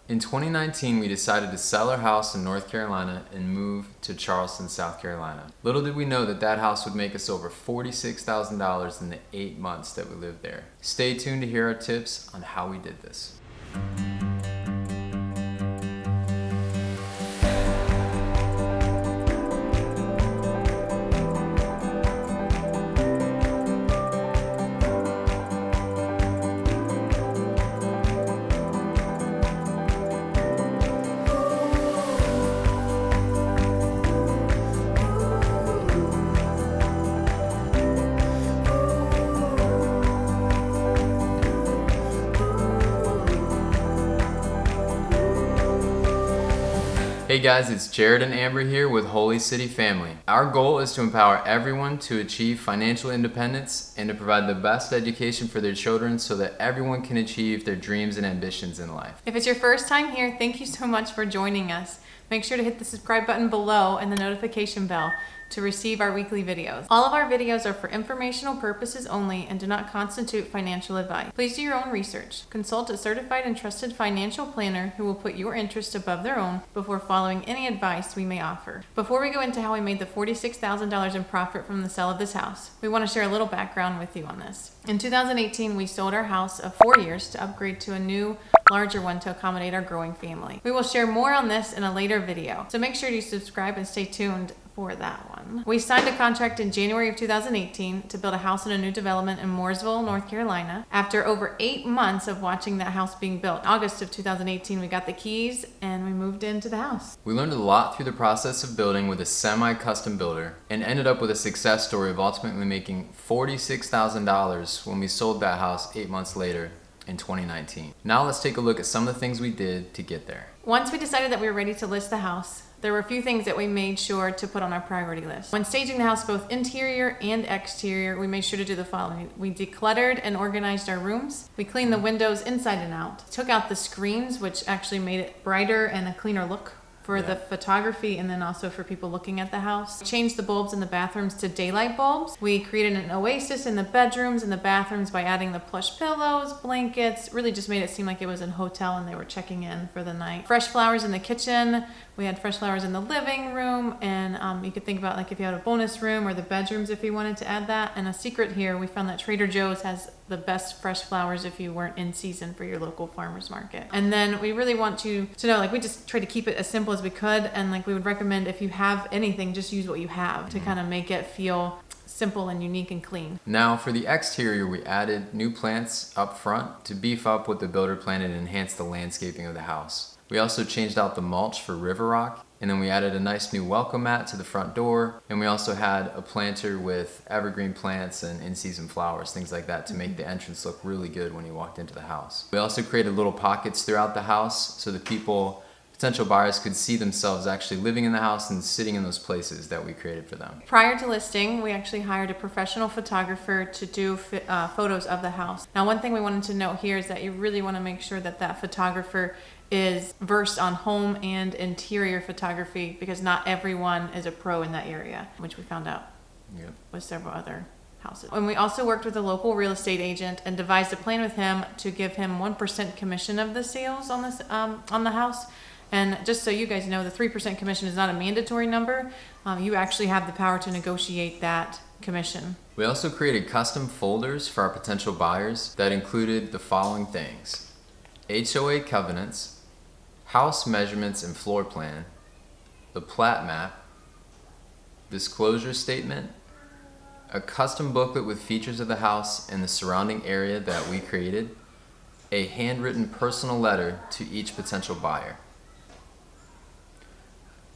In 2019, we decided to sell our house in North Carolina and move to Charleston, South Carolina. Little did we know that that house would make us over $46,000 in the 8 months that we lived there. Stay tuned to hear our tips on how we did this. Hey guys, it's Jared and Amber here with Holy City Family. Our goal is to empower everyone to achieve financial independence and to provide the best education for their children so that everyone can achieve their dreams and ambitions in life. If it's your first time here, thank you so much for joining us. Make sure to hit the subscribe button below and the notification bell to receive our weekly videos. All of our videos are for informational purposes only and do not constitute financial advice. Please do your own research. Consult a certified and trusted financial planner who will put your interests above their own before following any advice we may offer. Before we go into how we made the $46,000 in profit from the sale of this house, we want to share a little background with you on this. In 2018, we sold our house of 4 years to upgrade to a new, larger one to accommodate our growing family. We will share more on this in a later video, so make sure you subscribe and stay tuned for that one. We signed a contract in January of 2018 to build a house in a new development in Mooresville, North Carolina. After over 8 months of watching that house being built, in August of 2018, we got the keys and we moved into the house. We learned a lot through the process of building with a semi-custom builder and ended up with a success story of ultimately making $46,000 when we sold that house 8 months later in 2019. Now let's take a look at some of the things we did to get there. Once we decided that we were ready to list the house, there were a few things that we made sure to put on our priority list. When staging the house, both interior and exterior, we made sure to do the following. We decluttered and organized our rooms. We cleaned the windows inside and out. Took out the screens, which actually made it brighter and a cleaner look for the photography and then also for people looking at the house. Changed the bulbs in the bathrooms to daylight bulbs. We created an oasis in the bedrooms and the bathrooms by adding the plush pillows, blankets, really just made it seem like it was a hotel and they were checking in for the night. Fresh flowers in the kitchen. We had fresh flowers in the living room, and you could think about like if you had a bonus room or the bedrooms if you wanted to add that. And a secret here, we found that Trader Joe's has the best fresh flowers if you weren't in season for your local farmer's market. And then we really want you to know, like, we just try to keep it as simple as we could, and like we would recommend if you have anything, just use what you have to kind of make it feel simple and unique and clean. Now for the exterior, we added new plants up front to beef up what the builder planted and enhance the landscaping of the house. We also changed out the mulch for river rock, and then we added a nice new welcome mat to the front door, and we also had a planter with evergreen plants and in-season flowers, things like that, to make the entrance look really good when you walked into the house. We also created little pockets throughout the house so that potential buyers could see themselves actually living in the house and sitting in those places that we created for them. Prior to listing, we actually hired a professional photographer to do photos of the house. Now, one thing we wanted to note here is that you really want to make sure that that photographer is versed on home and interior photography, because not everyone is a pro in that area, which we found out with several other houses. And we also worked with a local real estate agent and devised a plan with him to give him 1% commission of the sales on this on the house. And just so you guys know, the 3% commission is not a mandatory number. You actually have the power to negotiate that commission. We also created custom folders for our potential buyers that included the following things: HOA covenants, house measurements and floor plan, the plat map, disclosure statement, a custom booklet with features of the house and the surrounding area that we created, a handwritten personal letter to each potential buyer.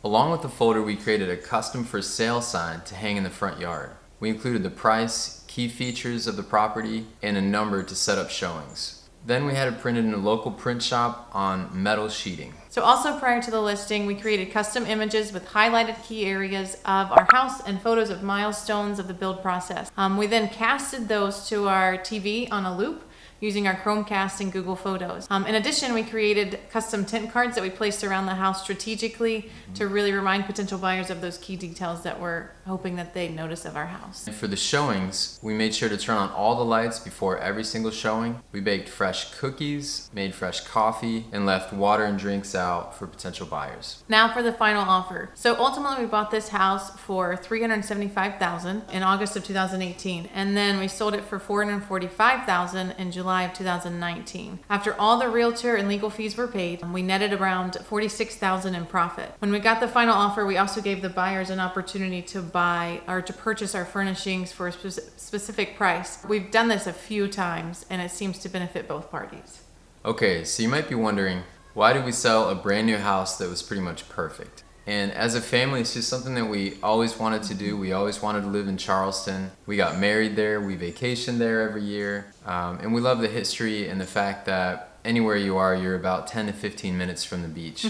Along with the folder, we created a custom for sale sign to hang in the front yard. We included the price, key features of the property, and a number to set up showings. Then we had it printed in a local print shop on metal sheeting. So also prior to the listing, we created custom images with highlighted key areas of our house and photos of milestones of the build process. We then casted those to our TV on a loop using our Chromecast and Google Photos. In addition, we created custom tent cards that we placed around the house strategically to really remind potential buyers of those key details that we're hoping that they notice of our house. And for the showings, we made sure to turn on all the lights before every single showing. We baked fresh cookies, made fresh coffee, and left water and drinks out for potential buyers. Now for the final offer. So ultimately we bought this house for $375,000 in August of 2018, and then we sold it for $445,000 in July of 2019. After all the realtor and legal fees were paid, we netted around $46,000 in profit. When we got the final offer, we also gave the buyers an opportunity to buy or to purchase our furnishings for a specific price. We've done this a few times and it seems to benefit both parties. Okay, so you might be wondering, why did we sell a brand new house that was pretty much perfect? And as a family, it's just something that we always wanted to do. We always wanted to live in Charleston. We got married there, we vacationed there every year. And we love the history and the fact that anywhere you are, you're about 10 to 15 minutes from the beach.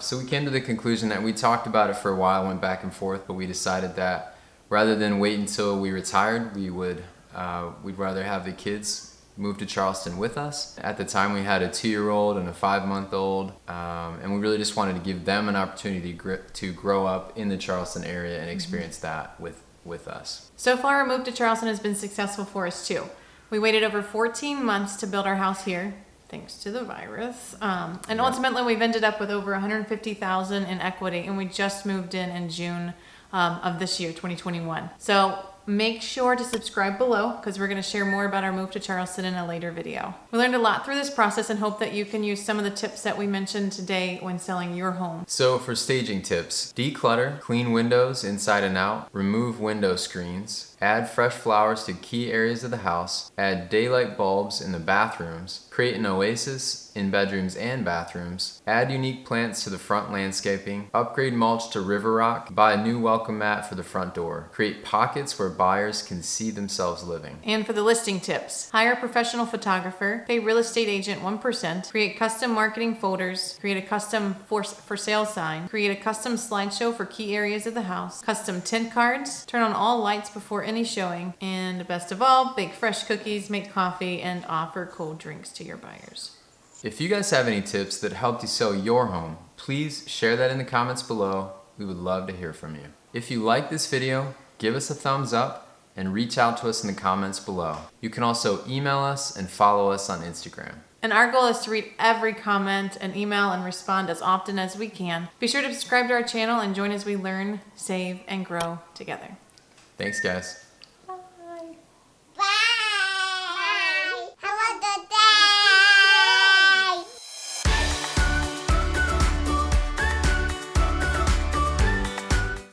So we came to the conclusion that we talked about it for a while, went back and forth, but we decided that rather than wait until we retired, we'd rather have the kids move to Charleston with us. At the time, we had a 2-year-old and a 5-month-old, and we really just wanted to give them an opportunity to grow up in the Charleston area and experience that with us. So far, our move to Charleston has been successful for us too. We waited over 14 months to build our house here, thanks to the virus. And ultimately, we've ended up with over $150,000 in equity, and we just moved in June of this year, 2021. So make sure to subscribe below because we're going to share more about our move to Charleston in a later video. We learned a lot through this process and hope that you can use some of the tips that we mentioned today when selling your home. So for staging tips, declutter, clean windows inside and out, remove window screens, add fresh flowers to key areas of the house, add daylight bulbs in the bathrooms, create an oasis in bedrooms and bathrooms, add unique plants to the front landscaping, upgrade mulch to river rock, buy a new welcome mat for the front door, create pockets where buyers can see themselves living. And for the listing tips, hire a professional photographer, pay real estate agent 1%, create custom marketing folders, create a custom for sale sign, create a custom slideshow for key areas of the house, custom tent cards, turn on all lights before any showing, and best of all, bake fresh cookies, make coffee, and offer cold drinks to your buyers. If you guys have any tips that helped you sell your home, please share that in the comments below. We would love to hear from you. If you like this video, give us a thumbs up and reach out to us in the comments below. You can also email us and follow us on Instagram. And our goal is to read every comment and email and respond as often as we can. Be sure to subscribe to our channel and join as we learn, save, and grow together. Thanks, guys.